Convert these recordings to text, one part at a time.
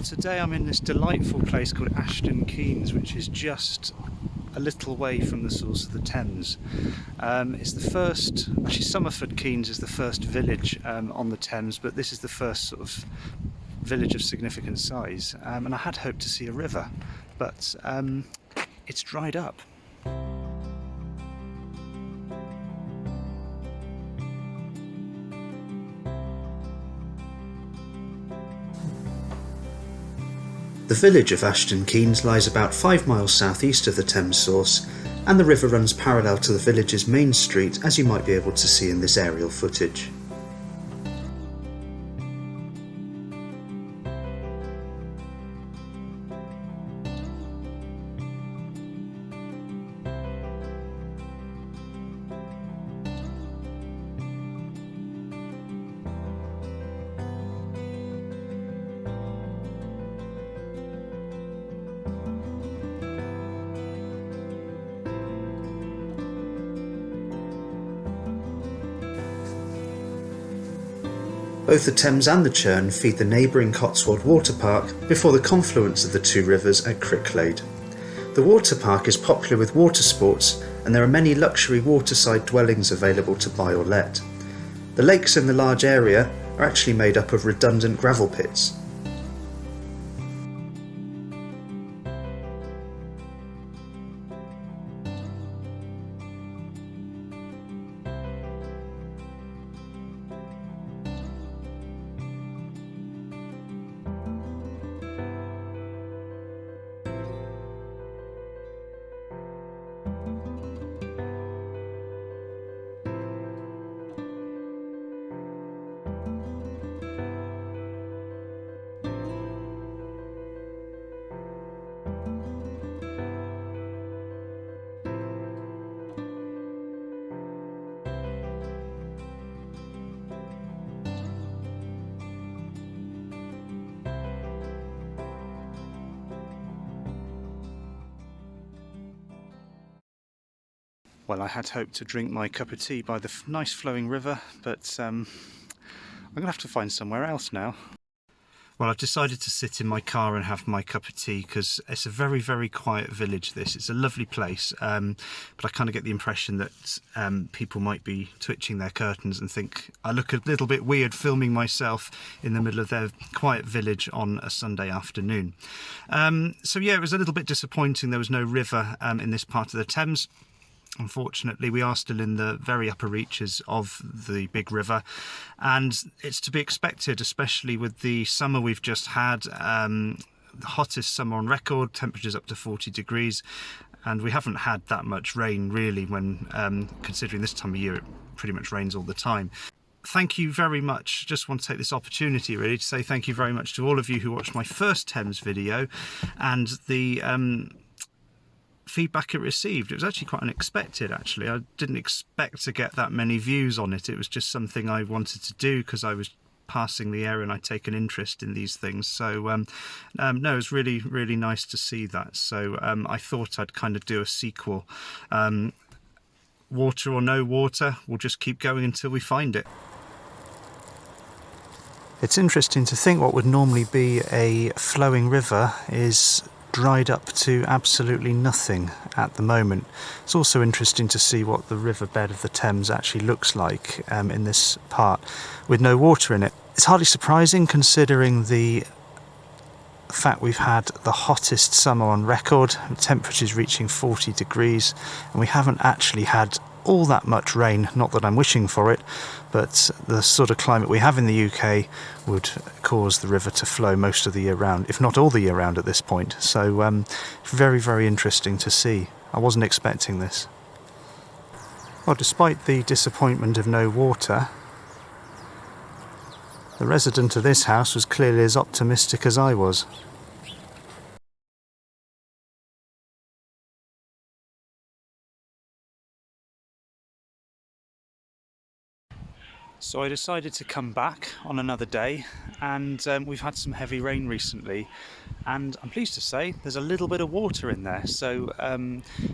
Well, today I'm in this delightful place called Ashton Keynes, which is just a little way from the source of the Thames. It's the first, actually Somerford Keynes is the first village on the Thames, but this is the first sort of village of significant size. And I had hoped to see a river, but it's dried up. The village of Ashton Keynes lies about 5 miles southeast of the Thames source, and the river runs parallel to the village's main street, as you might be able to see in this aerial footage. Both the Thames and the Churn feed the neighbouring Cotswold Water Park before the confluence of the two rivers at Cricklade. The water park is popular with water sports, and there are many luxury waterside dwellings available to buy or let. The lakes in the large area are actually made up of redundant gravel pits. Well, I had hoped to drink my cup of tea by the nice flowing river, but I'm going to have to find somewhere else now. Well, I've decided to sit in my car and have my cup of tea because it's a very, very quiet village, this. It's a lovely place, but I kind of get the impression that people might be twitching their curtains and think I look a little bit weird filming myself in the middle of their quiet village on a Sunday afternoon. So yeah, it was a little bit disappointing there was no river in this part of the Thames. Unfortunately, we are still in the very upper reaches of the big river, and it's to be expected, especially with the summer we've just had, the hottest summer on record, temperatures up to 40 degrees, and we haven't had that much rain really when considering this time of year it pretty much rains all the time. Thank you very much. Just want to take this opportunity really to say thank you very much to all of you who watched my first Thames video, and the feedback it received. It was actually quite unexpected, actually. I didn't expect to get that many views on it. It was just something I wanted to do because I was passing the area and I take an interest in these things. So no, it was really, really nice to see that. So I thought I'd kind of do a sequel. Water or no water, we'll just keep going until we find it. It's interesting to think what would normally be a flowing river is dried up to absolutely nothing at the moment. It's also interesting to see what the riverbed of the Thames actually looks like in this part with no water in it. It's hardly surprising considering the fact we've had the hottest summer on record, temperatures reaching 40 degrees, and we haven't actually had all that much rain. Not that I'm wishing for it, but the sort of climate we have in the UK would cause the river to flow most of the year round, if not all the year round at this point. So very, very interesting to see. I wasn't expecting this. Well, despite the disappointment of no water, the resident of this house was clearly as optimistic as I was. So I decided to come back on another day, and we've had some heavy rain recently, and I'm pleased to say there's a little bit of water in there, so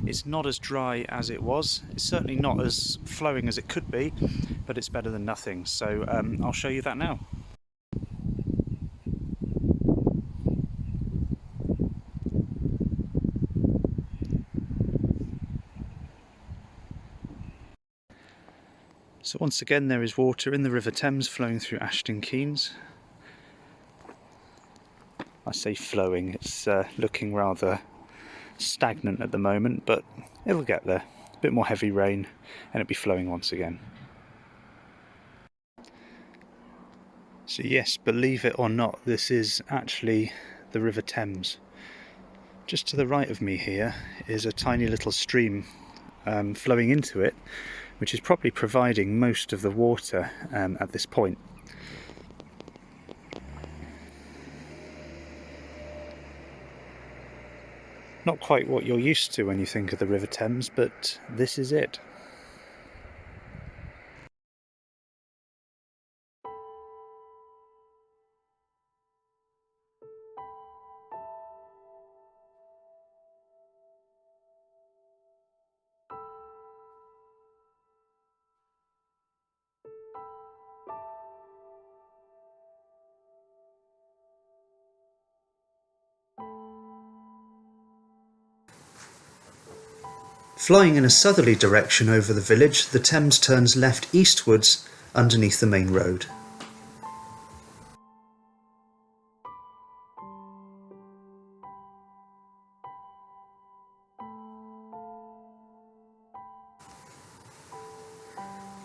it's not as dry as it was. It's certainly not as flowing as it could be, but it's better than nothing. So I'll show you that now. So once again there is water in the River Thames flowing through Ashton Keynes. I say flowing, it's looking rather stagnant at the moment, but it'll get there. A bit more heavy rain and it'll be flowing once again. So yes, believe it or not, this is actually the River Thames. Just to the right of me here is a tiny little stream flowing into it, which is probably providing most of the water at this point. Not quite what you're used to when you think of the River Thames, but this is it. Flying in a southerly direction over the village, the Thames turns left eastwards underneath the main road.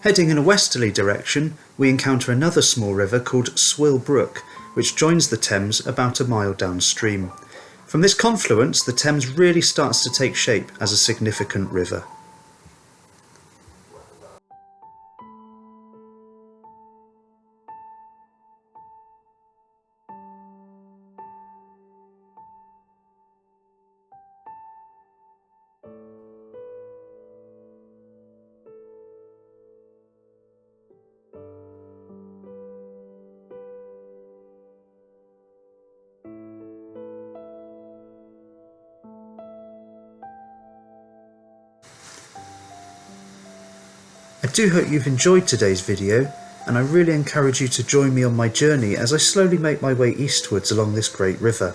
Heading in a westerly direction, we encounter another small river called Swill Brook, which joins the Thames about a mile downstream. From this confluence, the Thames really starts to take shape as a significant river. I do hope you've enjoyed today's video, and I really encourage you to join me on my journey as I slowly make my way eastwards along this great river.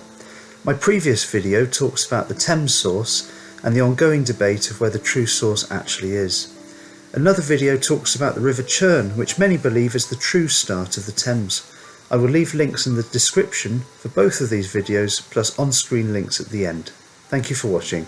My previous video talks about the Thames source and the ongoing debate of where the true source actually is. Another video talks about the River Churn, which many believe is the true start of the Thames. I will leave links in the description for both of these videos, plus on-screen links at the end. Thank you for watching.